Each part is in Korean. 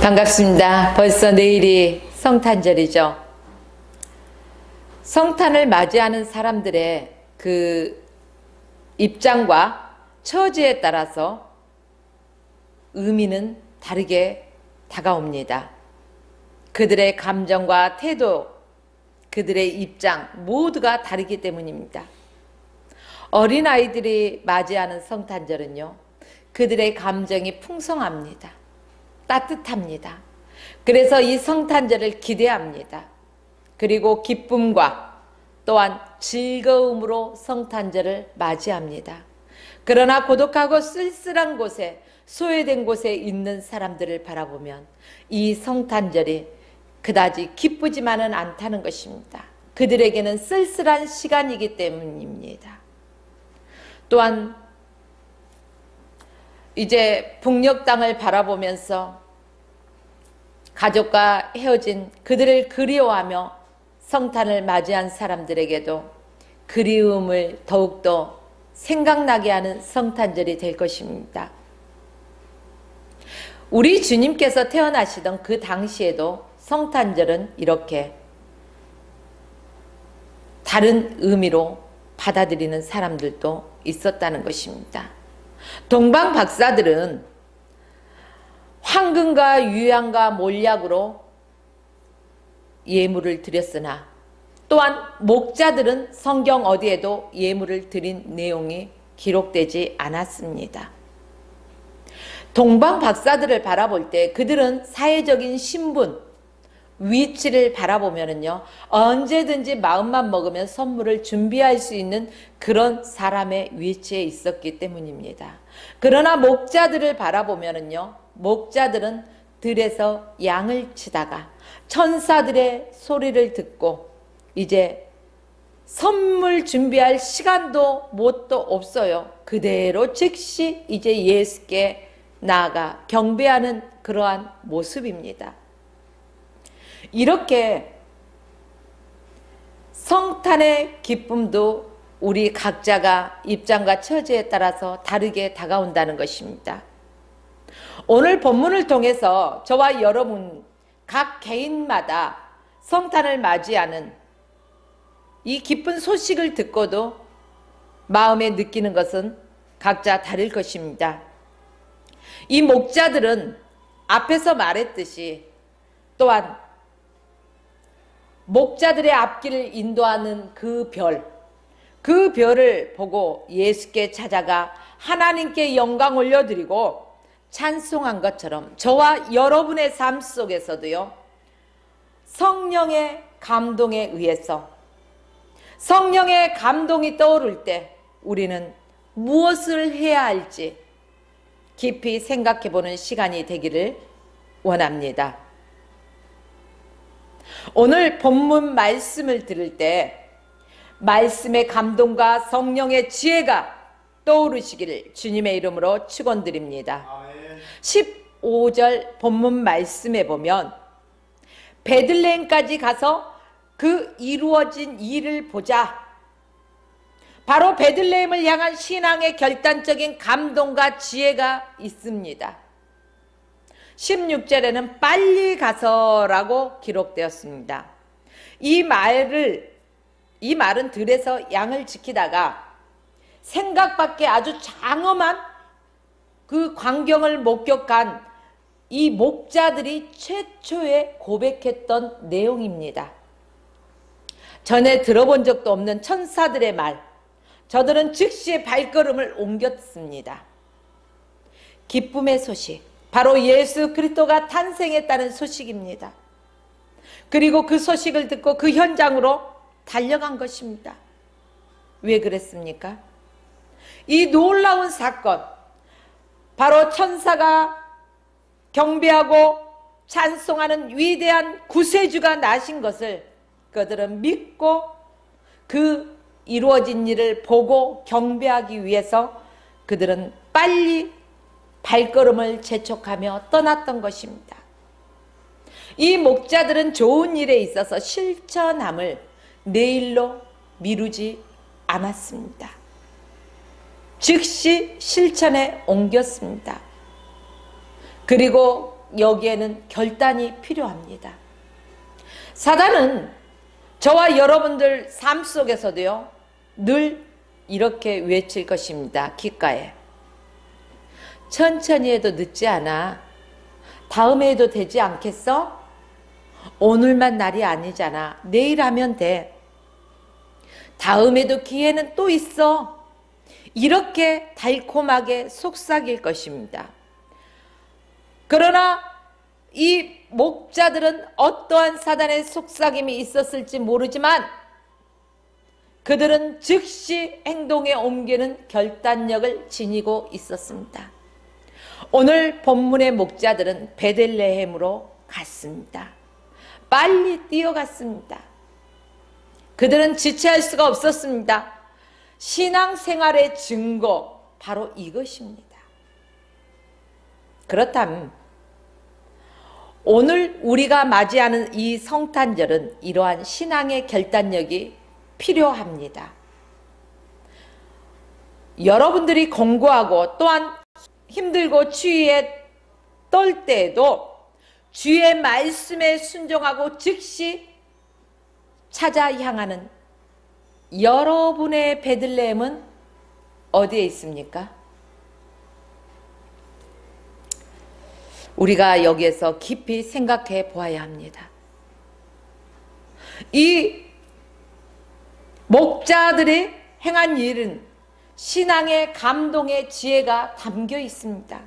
반갑습니다. 벌써 내일이 성탄절이죠. 성탄을 맞이하는 사람들의 그 입장과 처지에 따라서 의미는 다르게 다가옵니다. 그들의 감정과 태도, 그들의 입장 모두가 다르기 때문입니다. 어린아이들이 맞이하는 성탄절은요, 그들의 감정이 풍성합니다. 따뜻합니다. 그래서 이 성탄절을 기대합니다. 그리고 기쁨과 또한 즐거움으로 성탄절을 맞이합니다. 그러나 고독하고 쓸쓸한 곳에, 소외된 곳에 있는 사람들을 바라보면 이 성탄절이 그다지 기쁘지만은 않다는 것입니다. 그들에게는 쓸쓸한 시간이기 때문입니다. 또한 이제 북녘 땅을 바라보면서 가족과 헤어진 그들을 그리워하며 성탄을 맞이한 사람들에게도 그리움을 더욱더 생각나게 하는 성탄절이 될 것입니다. 우리 주님께서 태어나시던 그 당시에도 성탄절은 이렇게 다른 의미로 받아들이는 사람들도 있었다는 것입니다. 동방 박사들은 황금과 유향과 몰약으로 예물을 드렸으나 또한 목자들은 성경 어디에도 예물을 드린 내용이 기록되지 않았습니다. 동방 박사들을 바라볼 때 그들은 사회적인 신분, 위치를 바라보면은요, 언제든지 마음만 먹으면 선물을 준비할 수 있는 그런 사람의 위치에 있었기 때문입니다. 그러나 목자들을 바라보면은요, 목자들은 들에서 양을 치다가 천사들의 소리를 듣고 이제 선물 준비할 시간도 뭣도 없어요. 그대로 즉시 이제 예수께 나아가 경배하는 그러한 모습입니다. 이렇게 성탄의 기쁨도 우리 각자가 입장과 처지에 따라서 다르게 다가온다는 것입니다. 오늘 본문을 통해서 저와 여러분 각 개인마다 성탄을 맞이하는 이 기쁜 소식을 듣고도 마음에 느끼는 것은 각자 다를 것입니다. 이 목자들은 앞에서 말했듯이 또한 목자들의 앞길을 인도하는 그 별을 보고 예수께 찾아가 하나님께 영광 올려드리고 찬송한 것처럼 저와 여러분의 삶 속에서도요, 성령의 감동에 의해서 성령의 감동이 떠오를 때 우리는 무엇을 해야 할지 깊이 생각해 보는 시간이 되기를 원합니다. 오늘 본문 말씀을 들을 때 말씀의 감동과 성령의 지혜가 떠오르시기를 주님의 이름으로 축원드립니다. 15절 본문 말씀에 보면 베들레헴까지 가서 그 이루어진 일을 보자. 바로 베들레헴을 향한 신앙의 결단적인 감동과 지혜가 있습니다. 16절에는 빨리 가서라고 기록되었습니다. 이 말은 들에서 양을 지키다가 생각밖에 아주 장엄한 그 광경을 목격한 이 목자들이 최초에 고백했던 내용입니다. 전에 들어본 적도 없는 천사들의 말, 저들은 즉시 발걸음을 옮겼습니다. 기쁨의 소식, 바로 예수 그리스도가 탄생했다는 소식입니다. 그리고 그 소식을 듣고 그 현장으로 달려간 것입니다. 왜 그랬습니까? 이 놀라운 사건, 바로 천사가 경배하고 찬송하는 위대한 구세주가 나신 것을 그들은 믿고 그 이루어진 일을 보고 경배하기 위해서 그들은 빨리 발걸음을 재촉하며 떠났던 것입니다. 이 목자들은 좋은 일에 있어서 실천함을 내일로 미루지 않았습니다. 즉시 실천에 옮겼습니다. 그리고 여기에는 결단이 필요합니다. 사단은 저와 여러분들 삶 속에서도요, 늘 이렇게 외칠 것입니다. 귓가에. 천천히 해도 늦지 않아. 다음에 해도 되지 않겠어? 오늘만 날이 아니잖아. 내일 하면 돼. 다음에도 기회는 또 있어. 이렇게 달콤하게 속삭일 것입니다. 그러나 이 목자들은 어떠한 사단의 속삭임이 있었을지 모르지만 그들은 즉시 행동에 옮기는 결단력을 지니고 있었습니다. 오늘 본문의 목자들은 베들레헴으로 갔습니다. 빨리 뛰어갔습니다. 그들은 지체할 수가 없었습니다. 신앙생활의 증거, 바로 이것입니다. 그렇다면 오늘 우리가 맞이하는 이 성탄절은 이러한 신앙의 결단력이 필요합니다. 여러분들이 공고하고 또한 힘들고 추위에 떨 때에도 주의 말씀에 순종하고 즉시 찾아 향하는 여러분의 베들레헴은 어디에 있습니까? 우리가 여기에서 깊이 생각해 보아야 합니다. 이 목자들이 행한 일은 신앙의 감동의 지혜가 담겨 있습니다.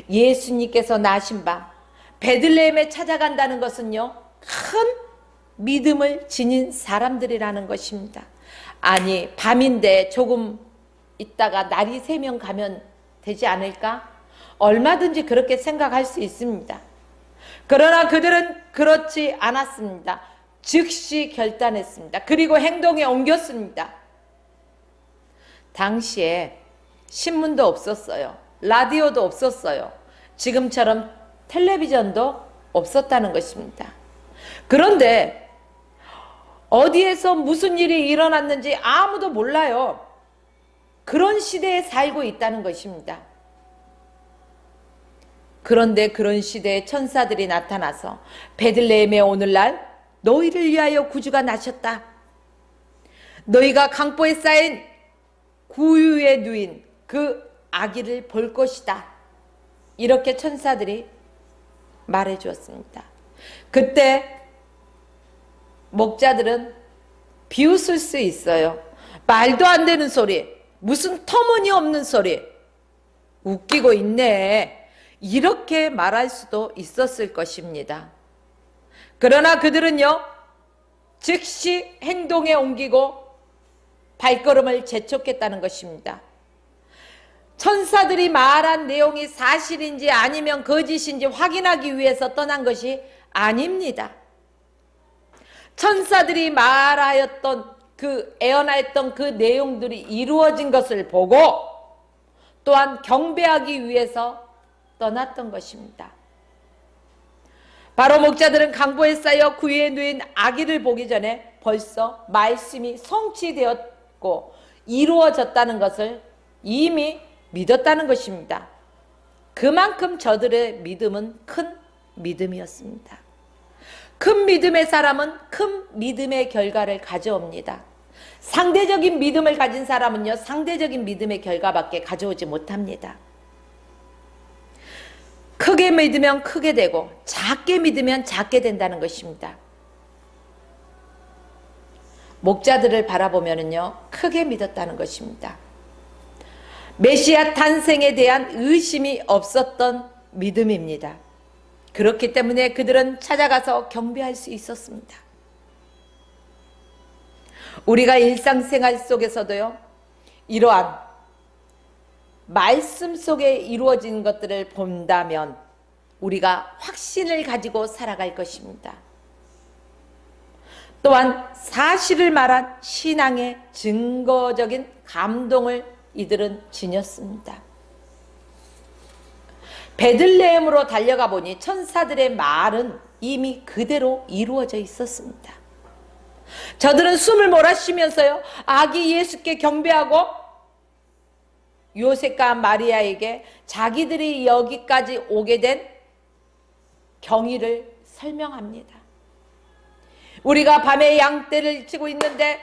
예수님께서 나신 바 베들레헴에 찾아간다는 것은요, 큰 믿음을 지닌 사람들이라는 것입니다. 아니, 밤인데 조금 있다가 날이 새면 가면 되지 않을까? 얼마든지 그렇게 생각할 수 있습니다. 그러나 그들은 그렇지 않았습니다. 즉시 결단했습니다. 그리고 행동에 옮겼습니다. 당시에 신문도 없었어요. 라디오도 없었어요. 지금처럼 텔레비전도 없었다는 것입니다. 그런데 어디에서 무슨 일이 일어났는지 아무도 몰라요. 그런 시대에 살고 있다는 것입니다. 그런데 그런 시대에 천사들이 나타나서 베들레헴에 오늘날 너희를 위하여 구주가 나셨다. 너희가 강보에 쌓인 구유에 누인 그 아기를 볼 것이다. 이렇게 천사들이 말해 주었습니다. 그때 목자들은 비웃을 수 있어요. 말도 안 되는 소리, 무슨 터무니없는 소리, 웃기고 있네, 이렇게 말할 수도 있었을 것입니다. 그러나 그들은요, 즉시 행동에 옮기고 발걸음을 재촉했다는 것입니다. 천사들이 말한 내용이 사실인지 아니면 거짓인지 확인하기 위해서 떠난 것이 아닙니다. 천사들이 말하였던 애언하였던 그 내용들이 이루어진 것을 보고 또한 경배하기 위해서 떠났던 것입니다. 바로 목자들은 강보에 쌓여 구유에 누인 아기를 보기 전에 벌써 말씀이 성취되었고 이루어졌다는 것을 이미 믿었다는 것입니다. 그만큼 저들의 믿음은 큰 믿음이었습니다. 큰 믿음의 사람은 큰 믿음의 결과를 가져옵니다. 상대적인 믿음을 가진 사람은요, 상대적인 믿음의 결과밖에 가져오지 못합니다. 크게 믿으면 크게 되고 작게 믿으면 작게 된다는 것입니다. 목자들을 바라보면요, 크게 믿었다는 것입니다. 메시아 탄생에 대한 의심이 없었던 믿음입니다. 그렇기 때문에 그들은 찾아가서 경배할 수 있었습니다. 우리가 일상생활 속에서도요, 이러한 말씀 속에 이루어진 것들을 본다면 우리가 확신을 가지고 살아갈 것입니다. 또한 사실을 말한 신앙의 증거적인 감동을 이들은 지녔습니다. 베들레헴으로 달려가 보니 천사들의 말은 이미 그대로 이루어져 있었습니다. 저들은 숨을 몰아쉬면서요, 아기 예수께 경배하고 요셉과 마리아에게 자기들이 여기까지 오게 된 경위를 설명합니다. 우리가 밤에 양떼를 치고 있는데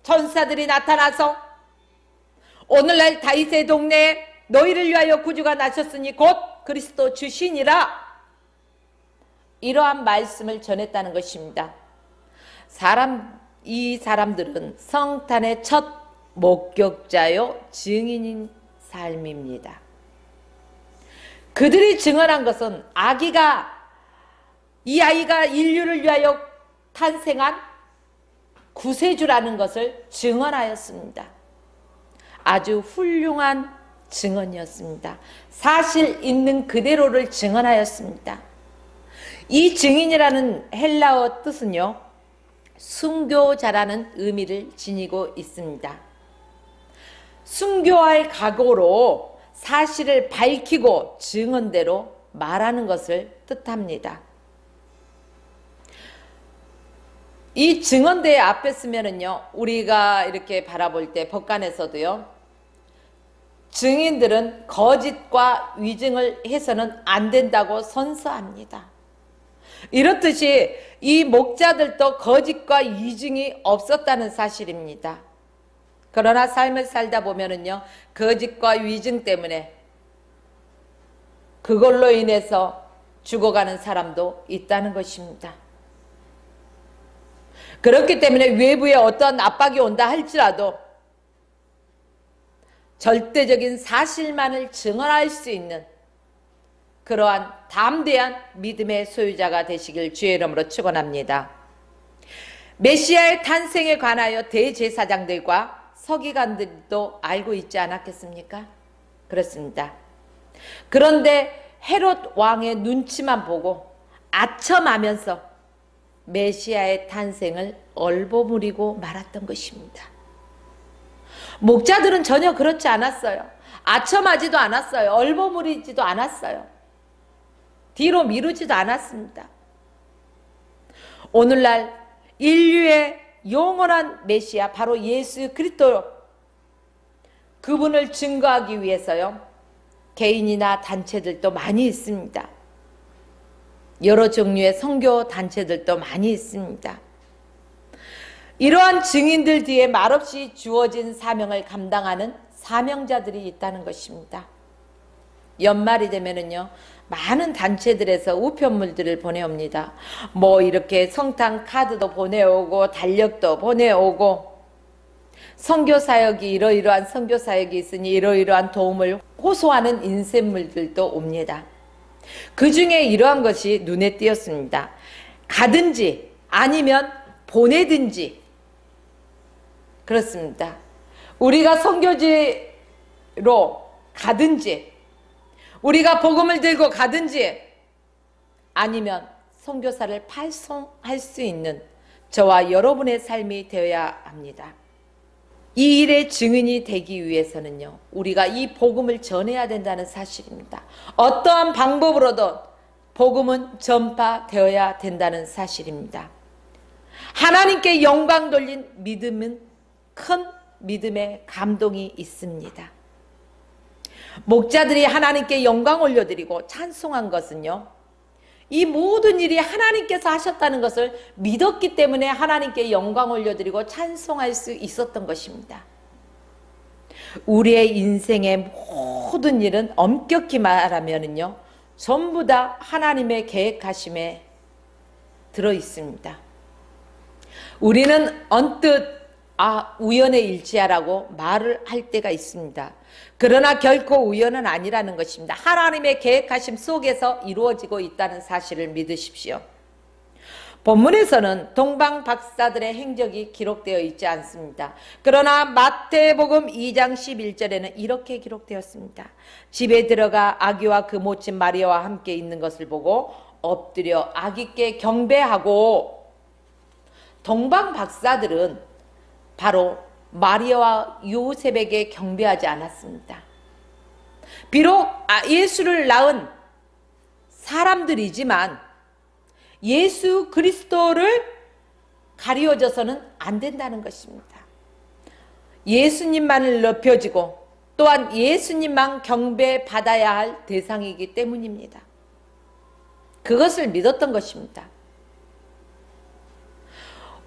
천사들이 나타나서 오늘날 다윗의 동네에 너희를 위하여 구주가 나셨으니 곧 그리스도 주시니라, 이러한 말씀을 전했다는 것입니다. 이 사람들은 성탄의 첫 목격자요 증인인 삶입니다. 그들이 증언한 것은 이 아이가 인류를 위하여 탄생한 구세주라는 것을 증언하였습니다. 아주 훌륭한 증언이었습니다. 사실 있는 그대로를 증언하였습니다. 이 증인이라는 헬라어 뜻은요, 순교자라는 의미를 지니고 있습니다. 순교할 각오로 사실을 밝히고 증언대로 말하는 것을 뜻합니다. 이 증언대에 앞에 쓰면은요, 우리가 이렇게 바라볼 때 법관에서도요, 증인들은 거짓과 위증을 해서는 안 된다고 선서합니다. 이렇듯이 이 목자들도 거짓과 위증이 없었다는 사실입니다. 그러나 삶을 살다 보면은요, 거짓과 위증 때문에 그걸로 인해서 죽어가는 사람도 있다는 것입니다. 그렇기 때문에 외부에 어떤 압박이 온다 할지라도 절대적인 사실만을 증언할 수 있는 그러한 담대한 믿음의 소유자가 되시길 주의 이름으로 축원합니다. 메시아의 탄생에 관하여 대제사장들과 서기관들도 알고 있지 않았겠습니까? 그렇습니다. 그런데 헤롯 왕의 눈치만 보고 아첨하면서 메시아의 탄생을 얼버무리고 말았던 것입니다. 목자들은 전혀 그렇지 않았어요. 아첨하지도 않았어요. 얼버무리지도 않았어요. 뒤로 미루지도 않았습니다. 오늘날 인류의 영원한 메시아, 바로 예수 그리스도, 그분을 증거하기 위해서요, 개인이나 단체들도 많이 있습니다. 여러 종류의 선교 단체들도 많이 있습니다. 이러한 증인들 뒤에 말없이 주어진 사명을 감당하는 사명자들이 있다는 것입니다. 연말이 되면은요, 많은 단체들에서 우편물들을 보내옵니다. 뭐 이렇게 성탄 카드도 보내오고 달력도 보내오고, 선교사역이 이러이러한 선교사역이 있으니 이러이러한 도움을 호소하는 인쇄물들도 옵니다. 그 중에 이러한 것이 눈에 띄었습니다. 가든지 아니면 보내든지. 그렇습니다. 우리가 선교지로 가든지, 우리가 복음을 들고 가든지, 아니면 선교사를 파송할 수 있는 저와 여러분의 삶이 되어야 합니다. 이 일의 증인이 되기 위해서는요, 우리가 이 복음을 전해야 된다는 사실입니다. 어떠한 방법으로든 복음은 전파되어야 된다는 사실입니다. 하나님께 영광 돌린 믿음은 큰 믿음의 감동이 있습니다. 목자들이 하나님께 영광 올려드리고 찬송한 것은요, 이 모든 일이 하나님께서 하셨다는 것을 믿었기 때문에 하나님께 영광 올려드리고 찬송할 수 있었던 것입니다. 우리의 인생의 모든 일은 엄격히 말하면요, 전부 다 하나님의 계획하심에 들어 있습니다. 우리는 언뜻 우연의 일치야라고 말을 할 때가 있습니다. 그러나 결코 우연은 아니라는 것입니다. 하나님의 계획하심 속에서 이루어지고 있다는 사실을 믿으십시오. 본문에서는 동방 박사들의 행적이 기록되어 있지 않습니다. 그러나 마태복음 2장 11절에는 이렇게 기록되었습니다. 집에 들어가 아기와 그 모친 마리아와 함께 있는 것을 보고 엎드려 아기께 경배하고. 동방 박사들은 바로 마리아와 요셉에게 경배하지 않았습니다. 비록 예수를 낳은 사람들이지만 예수 그리스도를 가리워져서는 안 된다는 것입니다. 예수님만을 높여지고 또한 예수님만 경배받아야 할 대상이기 때문입니다. 그것을 믿었던 것입니다.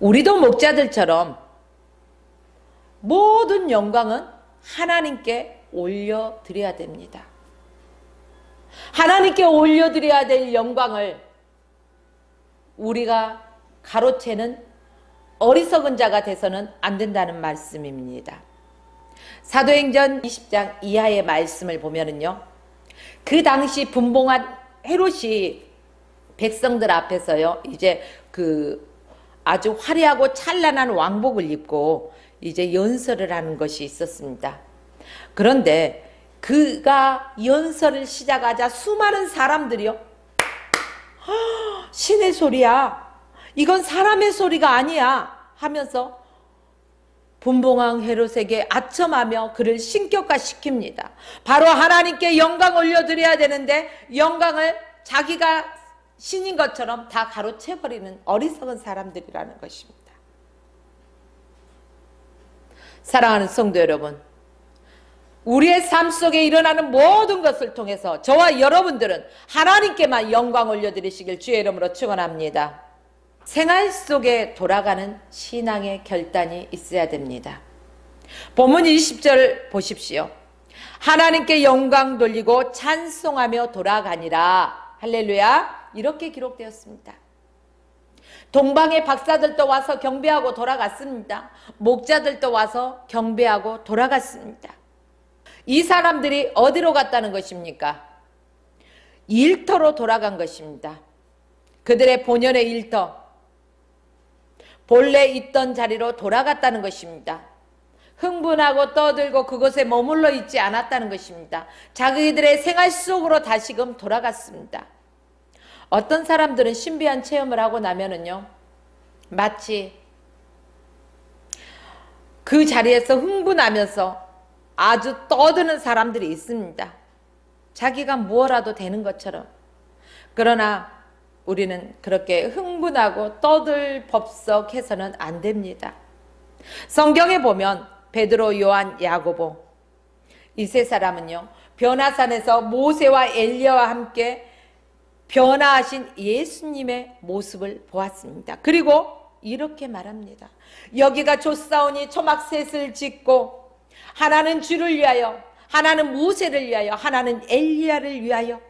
우리도 목자들처럼 모든 영광은 하나님께 올려드려야 됩니다. 하나님께 올려드려야 될 영광을 우리가 가로채는 어리석은 자가 돼서는 안 된다는 말씀입니다. 사도행전 20장 이하의 말씀을 보면은요, 그 당시 분봉한 헤롯이 백성들 앞에서요, 이제 아주 화려하고 찬란한 왕복을 입고 이제 연설을 하는 것이 있었습니다. 그런데 그가 연설을 시작하자 수많은 사람들이요, 신의 소리야, 이건 사람의 소리가 아니야 하면서 분봉왕 헤롯에게 아첨하며 그를 신격화시킵니다. 바로 하나님께 영광 올려드려야 되는데 영광을 자기가 신인 것처럼 다 가로채버리는 어리석은 사람들이라는 것입니다. 사랑하는 성도 여러분, 우리의 삶 속에 일어나는 모든 것을 통해서 저와 여러분들은 하나님께만 영광 올려드리시길 주의 이름으로 축원합니다. 생활 속에 돌아가는 신앙의 결단이 있어야 됩니다. 본문 20절 보십시오. 하나님께 영광 돌리고 찬송하며 돌아가니라. 할렐루야. 이렇게 기록되었습니다. 동방의 박사들도 와서 경배하고 돌아갔습니다. 목자들도 와서 경배하고 돌아갔습니다. 이 사람들이 어디로 갔다는 것입니까? 일터로 돌아간 것입니다. 그들의 본연의 일터, 본래 있던 자리로 돌아갔다는 것입니다. 흥분하고 떠들고 그곳에 머물러 있지 않았다는 것입니다. 자기들의 생활 속으로 다시금 돌아갔습니다. 어떤 사람들은 신비한 체험을 하고 나면은요, 마치 그 자리에서 흥분하면서 아주 떠드는 사람들이 있습니다. 자기가 무엇라도 되는 것처럼. 그러나 우리는 그렇게 흥분하고 떠들법석해서는 안 됩니다. 성경에 보면 베드로, 요한, 야고보 이 세 사람은요, 변화산에서 모세와 엘리야와 함께 변화하신 예수님의 모습을 보았습니다. 그리고 이렇게 말합니다. 여기가 좋사오니 초막셋을 짓고 하나는 주를 위하여, 하나는 모세를 위하여, 하나는 엘리야를 위하여,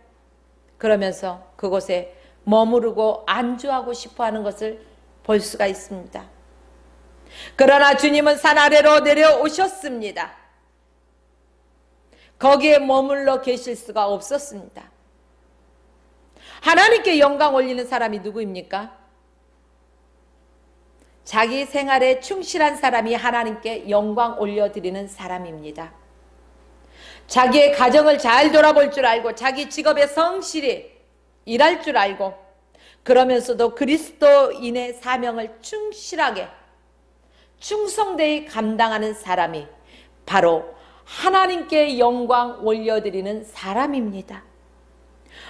그러면서 그곳에 머무르고 안주하고 싶어하는 것을 볼 수가 있습니다. 그러나 주님은 산 아래로 내려오셨습니다. 거기에 머물러 계실 수가 없었습니다. 하나님께 영광 올리는 사람이 누구입니까? 자기 생활에 충실한 사람이 하나님께 영광 올려드리는 사람입니다. 자기의 가정을 잘 돌아볼 줄 알고 자기 직업에 성실히 일할 줄 알고 그러면서도 그리스도인의 사명을 충실하게 충성되이 감당하는 사람이 바로 하나님께 영광 올려드리는 사람입니다.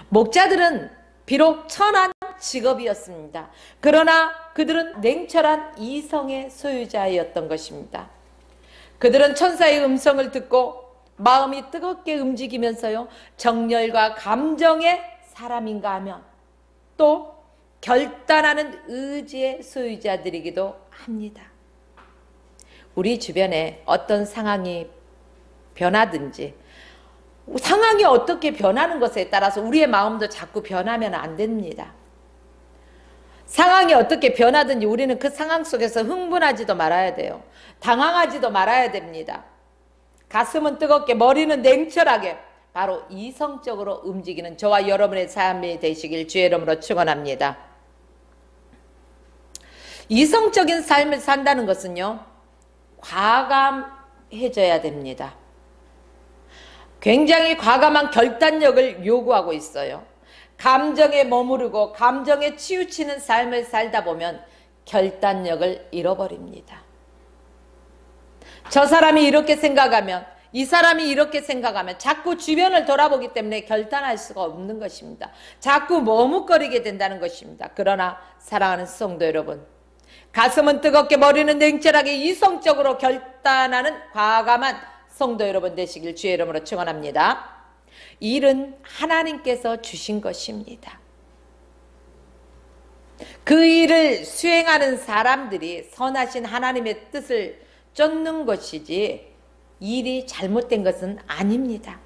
목자들은 비록 천한 직업이었습니다. 그러나 그들은 냉철한 이성의 소유자였던 것입니다. 그들은 천사의 음성을 듣고 마음이 뜨겁게 움직이면서요, 정열과 감정의 사람인가 하면 또 결단하는 의지의 소유자들이기도 합니다. 우리 주변에 어떤 상황이 변하든지 상황이 어떻게 변하는 것에 따라서 우리의 마음도 자꾸 변하면 안 됩니다. 상황이 어떻게 변하든지 우리는 그 상황 속에서 흥분하지도 말아야 돼요. 당황하지도 말아야 됩니다. 가슴은 뜨겁게 머리는 냉철하게 바로 이성적으로 움직이는 저와 여러분의 삶이 되시길 주의 이름으로 축원합니다. 이성적인 삶을 산다는 것은요, 과감해져야 됩니다. 굉장히 과감한 결단력을 요구하고 있어요. 감정에 머무르고 감정에 치우치는 삶을 살다 보면 결단력을 잃어버립니다. 저 사람이 이렇게 생각하면, 이 사람이 이렇게 생각하면 자꾸 주변을 돌아보기 때문에 결단할 수가 없는 것입니다. 자꾸 머뭇거리게 된다는 것입니다. 그러나 사랑하는 성도 여러분, 가슴은 뜨겁게 머리는 냉철하게 이성적으로 결단하는 과감한 성도 여러분 되시길 주의 이름으로 축원합니다. 일은 하나님께서 주신 것입니다. 그 일을 수행하는 사람들이 선하신 하나님의 뜻을 쫓는 것이지 일이 잘못된 것은 아닙니다.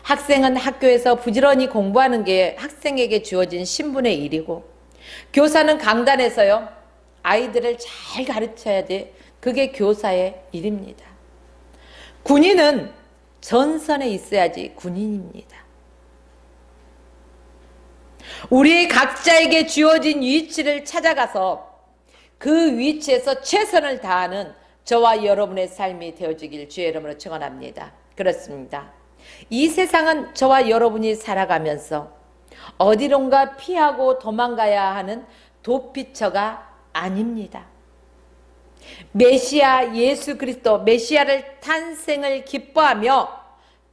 학생은 학교에서 부지런히 공부하는 게 학생에게 주어진 신분의 일이고, 교사는 강단에서요 아이들을 잘 가르쳐야 돼. 그게 교사의 일입니다. 군인은 전선에 있어야지 군인입니다. 우리 각자에게 주어진 위치를 찾아가서 그 위치에서 최선을 다하는 저와 여러분의 삶이 되어지길 주의 이름으로 축원합니다. 그렇습니다. 이 세상은 저와 여러분이 살아가면서 어디론가 피하고 도망가야 하는 도피처가 아닙니다. 메시아 예수 그리스도, 메시아를 탄생을 기뻐하며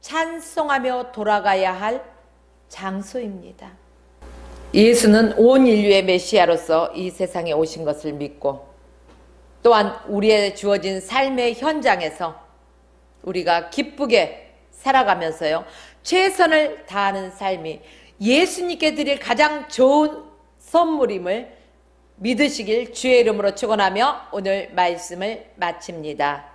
찬송하며 돌아가야 할 장소입니다. 예수는 온 인류의 메시아로서 이 세상에 오신 것을 믿고, 또한 우리의 주어진 삶의 현장에서 우리가 기쁘게 살아가면서요 최선을 다하는 삶이 예수님께 드릴 가장 좋은 선물임을 믿으시길 주의 이름으로 축원하며 오늘 말씀을 마칩니다.